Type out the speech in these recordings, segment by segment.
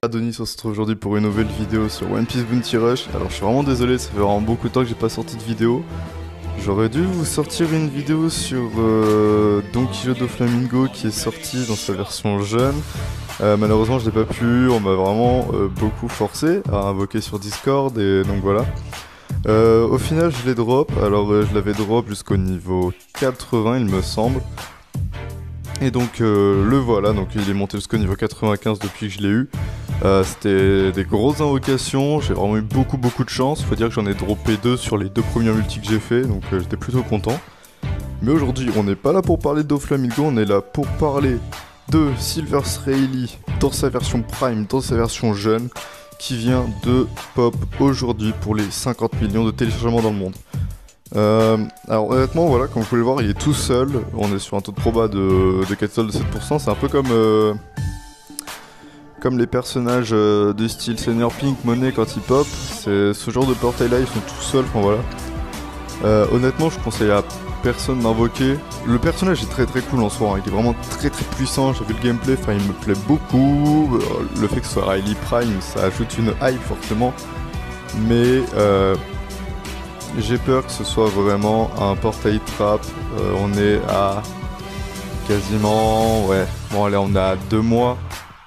Adonis, on se retrouve aujourd'hui pour une nouvelle vidéo sur One Piece Bounty Rush. Alors je suis vraiment désolé, ça fait vraiment beaucoup de temps que j'ai pas sorti de vidéo. J'aurais dû vous sortir une vidéo sur Don Quijote do Flamingo qui est sorti dans sa version jeune. Malheureusement je l'ai pas pu, on m'a vraiment beaucoup forcé à invoquer sur Discord et donc voilà. Au final je l'ai drop, alors je l'avais drop jusqu'au niveau 80 il me semble. Et donc le voilà, donc il est monté jusqu'au niveau 95 depuis que je l'ai eu. C'était des grosses invocations, j'ai vraiment eu beaucoup de chance. Faut dire que j'en ai droppé 2 sur les 2 premiers multis que j'ai fait, donc j'étais plutôt content. Mais aujourd'hui on n'est pas là pour parler d'Doflamingo, on est là pour parler de Silver's Rayleigh dans sa version Prime, dans sa version jeune, qui vient de pop aujourd'hui pour les 50 millions de téléchargements dans le monde. Alors honnêtement voilà, comme vous pouvez le voir il est tout seul, on est sur un taux de proba de 4 de 7%, c'est un peu comme les personnages de style Senior Pink, Monet quand ils pop, c'est ce genre de portail là, ils sont tout seuls, enfin voilà. Honnêtement je conseille à personne d'invoquer, le personnage est très cool en soi, hein. Il est vraiment très puissant, j'ai vu le gameplay, enfin il me plaît beaucoup, le fait que ce soit Rayleigh Prime ça ajoute une hype fortement, mais j'ai peur que ce soit vraiment un portail trap. On est à quasiment, ouais, bon allez on est à 2 mois,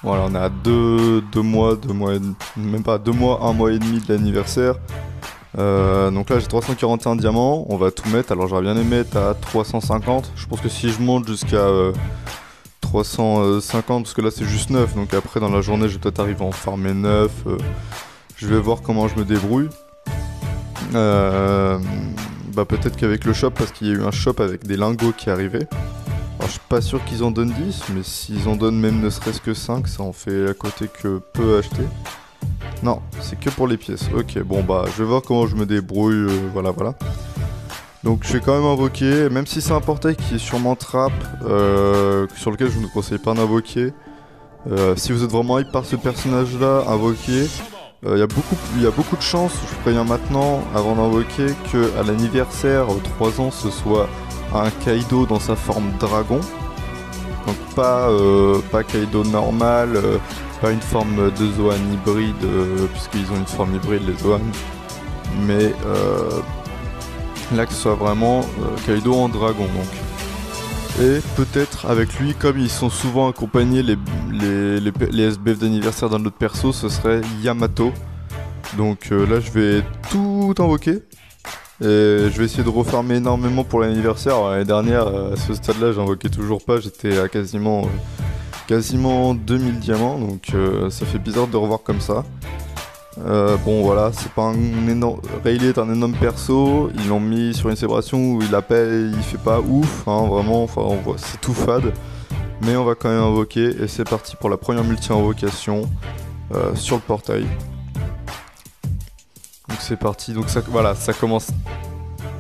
voilà on est à 2 mois, même pas 2 mois, 1 mois et demi de l'anniversaire. Donc là j'ai 341 diamants, on va tout mettre, alors j'aurais bien aimé être à 350, je pense que si je monte jusqu'à 350, parce que là c'est juste 9, donc après dans la journée je vais peut-être arriver à en farmer 9, je vais voir comment je me débrouille. Bah peut-être qu'avec le shop, parce qu'il y a eu un shop avec des lingots qui est arrivé. Alors je suis pas sûr qu'ils en donnent 10, mais s'ils en donnent même ne serait-ce que 5, ça en fait à côté que peu acheter. Non, c'est que pour les pièces. Ok, bon bah je vais voir comment je me débrouille, voilà. Donc je vais quand même invoquer, même si c'est un portail qui est sûrement trap, sur lequel je ne vous conseille pas d'invoquer. Si vous êtes vraiment hype par ce personnage là, invoquez. Il y a beaucoup de chances, je préviens maintenant, avant d'invoquer, qu'à l'anniversaire, 3 ans, ce soit un Kaido dans sa forme dragon. Donc pas Kaido normal, pas une forme de Zoan hybride, puisqu'ils ont une forme hybride les Zoan. Mais là que ce soit vraiment Kaido en dragon donc. Et peut-être avec lui, comme ils sont souvent accompagnés les SBF d'anniversaire d'un autre perso, ce serait Yamato. Donc là je vais tout invoquer. Et je vais essayer de refarmer énormément pour l'anniversaire. L'année dernière, à ce stade là, j'invoquais toujours pas, j'étais à quasiment 2000 diamants. Donc ça fait bizarre de revoir comme ça. Bon voilà, c'est pas un énorme... Rayleigh est un énorme perso, ils l'ont mis sur une célébration où il fait pas ouf, hein, vraiment, enfin on voit, c'est tout fade. Mais on va quand même invoquer et c'est parti pour la première multi-invocation sur le portail. Donc c'est parti, donc ça, voilà, ça commence...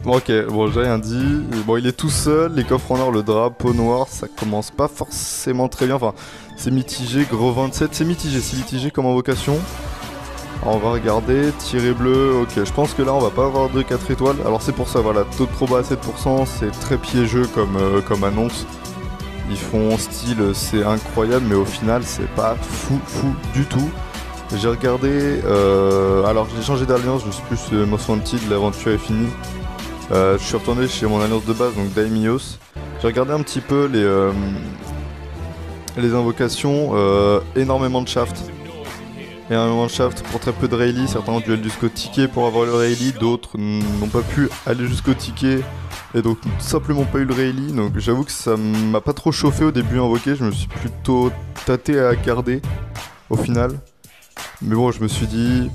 Ok, bon j'ai rien dit, bon il est tout seul, les coffres en or, le drapeau noir, ça commence pas forcément très bien, enfin c'est mitigé, gros 27, c'est mitigé comme invocation. Alors on va regarder, tiré bleu, ok, je pense que là on va pas avoir de 4 étoiles, alors c'est pour ça, voilà, taux de proba à 7%, c'est très piégeux comme annonce. Ils font style, c'est incroyable, mais au final c'est pas fou du tout. J'ai regardé, alors j'ai changé d'alliance, je suis plus Most Wanted, l'aventure est finie. Je suis retourné chez mon alliance de base, donc Daimios. J'ai regardé un petit peu les invocations, énormément de shaft. Énormément de shaft pour très peu de Rayleigh, certains ont dû aller jusqu'au ticket pour avoir le Rayleigh, d'autres n'ont pas pu aller jusqu'au ticket et donc simplement pas eu le Rayleigh, donc j'avoue que ça m'a pas trop chauffé au début invoqué, je me suis plutôt tâté à garder au final. Mais bon, je me suis dit,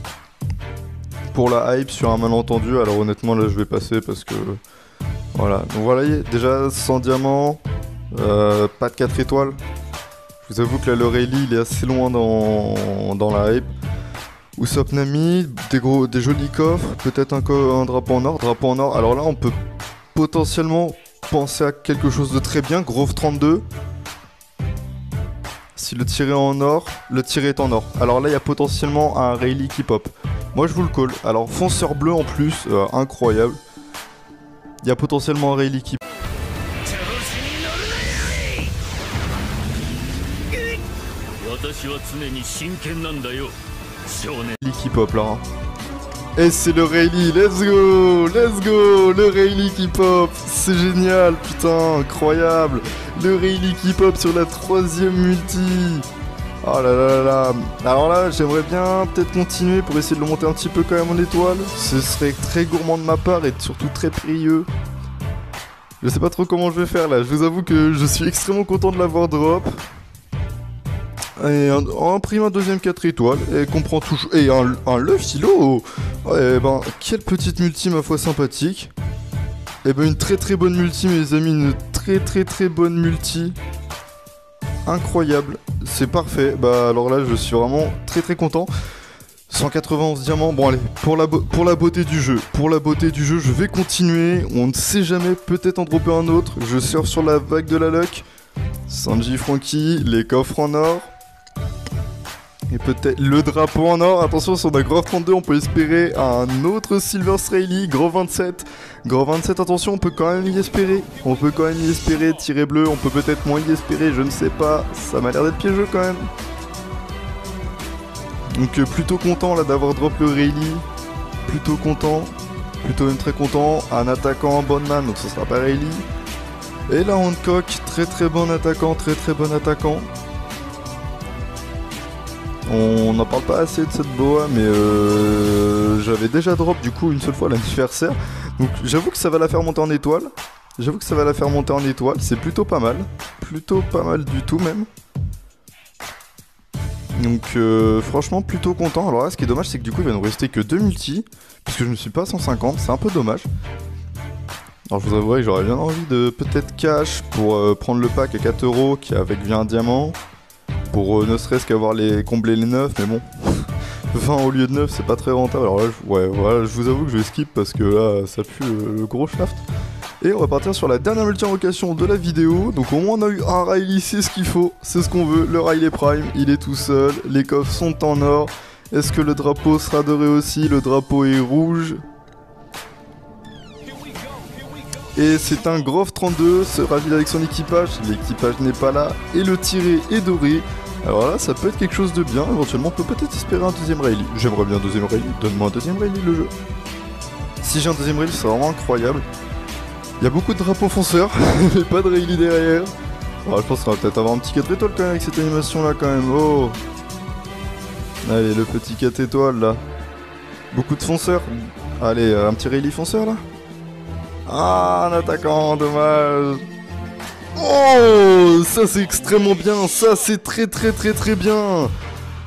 pour la hype sur un malentendu, alors honnêtement là je vais passer parce que voilà. Donc voilà, déjà 100 diamants, pas de 4 étoiles. Je vous avoue que là le Rayleigh il est assez loin dans la hype. Usopp Nami, des jolis coffres, peut-être un drapeau en or. Alors là on peut potentiellement penser à quelque chose de très bien, Grove 32. Si le tiré en or, le tiré est en or. Alors là il y a potentiellement un Rayleigh qui pop. Moi je vous le call. Alors fonceur bleu en plus, incroyable. Il y a potentiellement un Rayleigh qui pop. Qui pop là. Hein. Et c'est le Rayleigh, let's go, le Rayleigh qui pop, c'est génial, putain, incroyable, le Rayleigh qui pop sur la 3e multi. Oh là là là. Alors là, j'aimerais bien peut-être continuer pour essayer de le monter un petit peu quand même en étoile. Ce serait très gourmand de ma part et surtout très périlleux. Je sais pas trop comment je vais faire là. Je vous avoue que je suis extrêmement content de l'avoir drop. Et on imprime un deuxième 4 étoiles et qu'on prend toujours. Et un le philo. Ouais, ben, quelle petite multi ma foi sympathique. Et ben, une très bonne multi, mes amis. Une très bonne multi. Incroyable, c'est parfait. Bah alors là je suis vraiment très content. 191 diamants, bon allez, pour la beauté du jeu, je vais continuer. On ne sait jamais, peut-être en dropper un autre. Je surfe sur la vague de la luck. Sanji Franky, les coffres en or. Et peut-être le drapeau en or. Attention, sur la Grove 32, on peut espérer un autre Silver Rayleigh, Grove 27. Grove 27, attention, on peut quand même y espérer. Tirer bleu, on peut peut-être moins y espérer, je ne sais pas. Ça m'a l'air d'être piégeux quand même. Donc plutôt content là d'avoir drop le Rayleigh. Plutôt content. Plutôt même très content. Un attaquant bon man, donc ce sera pas Rayleigh. Et là Hancock, très bon attaquant, très bon attaquant. On n'en parle pas assez de cette boa, mais j'avais déjà drop du coup une seule fois l'anniversaire. Donc j'avoue que ça va la faire monter en étoile. C'est plutôt pas mal. Plutôt pas mal du tout même. Donc franchement plutôt content. Alors là ce qui est dommage c'est que du coup il va nous rester que 2 multi. Puisque je ne suis pas à 150, c'est un peu dommage. Alors je vous avouerai que j'aurais bien envie de peut-être cash pour prendre le pack à 4 € qui avec vient un diamant. Pour ne serait-ce qu'avoir combler les 9, mais bon, 20 au lieu de 9, c'est pas très rentable. Alors là, voilà, je vous avoue que je vais skip parce que là, ça pue le gros shaft. Et on va partir sur la dernière multi-invocation de la vidéo. Donc au moins on a eu un Rayleigh, c'est ce qu'il faut, c'est ce qu'on veut. Le Rayleigh Prime, il est tout seul, les coffres sont en or. Est-ce que le drapeau sera doré aussi? Le drapeau est rouge. Et c'est un Grove 32, se ravile avec son équipage, l'équipage n'est pas là, et le tiré est doré. Alors là, ça peut être quelque chose de bien, éventuellement on peut peut-être espérer un deuxième Rayleigh. J'aimerais bien un deuxième Rayleigh, donne-moi un deuxième Rayleigh le jeu. Si j'ai un deuxième Rayleigh, c'est vraiment incroyable. Il y a beaucoup de drapeaux fonceurs, mais pas de Rayleigh derrière. Alors, je pense qu'on va peut-être avoir un petit 4 étoiles quand même avec cette animation là quand même, oh. Allez, le petit 4 étoiles là. Beaucoup de fonceurs. Allez, un petit Rayleigh fonceur là. Ah, un attaquant, dommage. Oh, ça c'est extrêmement bien, ça c'est très bien.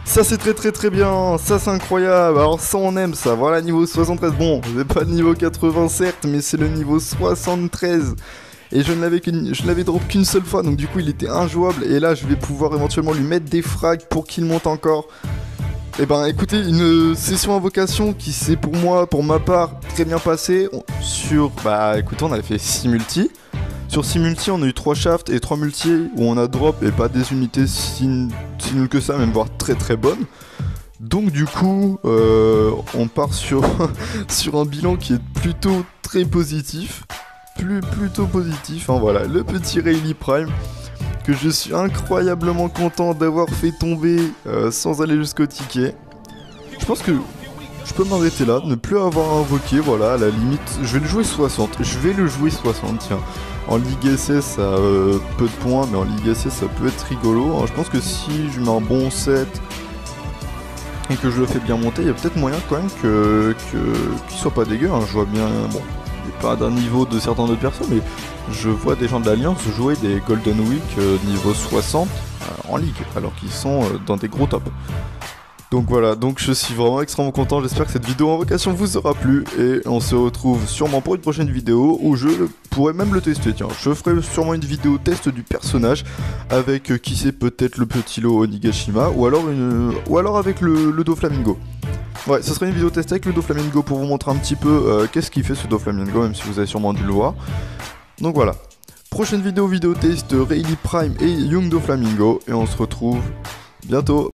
Ça c'est très bien, ça c'est incroyable. Alors ça on aime ça, voilà niveau 73. Bon, c'est pas le niveau 80 certes, mais c'est le niveau 73. Et je ne l'avais drop qu'une seule fois, donc du coup il était injouable. Et là je vais pouvoir éventuellement lui mettre des frags pour qu'il monte encore. Et ben écoutez, une session invocation qui s'est pour ma part, très bien passée. Écoutez, on avait fait 6 multi. Sur 6 multi, on a eu 3 shafts et 3 multi où on a drop et pas des unités si nulles que ça, même voire très bonnes. Donc du coup, on part sur, sur un bilan qui est plutôt très positif. Plutôt positif, hein, voilà, le petit Rayleigh Prime. Que je suis incroyablement content d'avoir fait tomber sans aller jusqu'au ticket. Je pense que je peux m'arrêter là, ne plus avoir invoqué, voilà, à la limite, je vais le jouer 60, tiens. En Ligue SS, ça a peu de points, mais en Ligue SS, ça peut être rigolo. Alors, je pense que si je mets un bon set et que je le fais bien monter, il y a peut-être moyen quand même qu'il soit pas dégueu, hein. Je vois bien, bon, il n'est pas d'un niveau de certaines autres personnes, mais je vois des gens de l'Alliance jouer des Golden Week niveau 60 en Ligue, alors qu'ils sont dans des gros tops. Donc voilà, donc je suis vraiment extrêmement content, j'espère que cette vidéo invocation vous aura plu, et on se retrouve sûrement pour une prochaine vidéo où je pourrais même le tester, tiens, je ferai sûrement une vidéo test du personnage, avec qui sait peut-être le petit lot Onigashima, ou alors avec le Doflamingo. Ouais, ce serait une vidéo test avec le Doflamingo pour vous montrer un petit peu qu'est-ce qu'il fait ce Doflamingo, même si vous avez sûrement dû le voir. Donc voilà, prochaine vidéo test Rayleigh Prime et Young Doflamingo, et on se retrouve bientôt.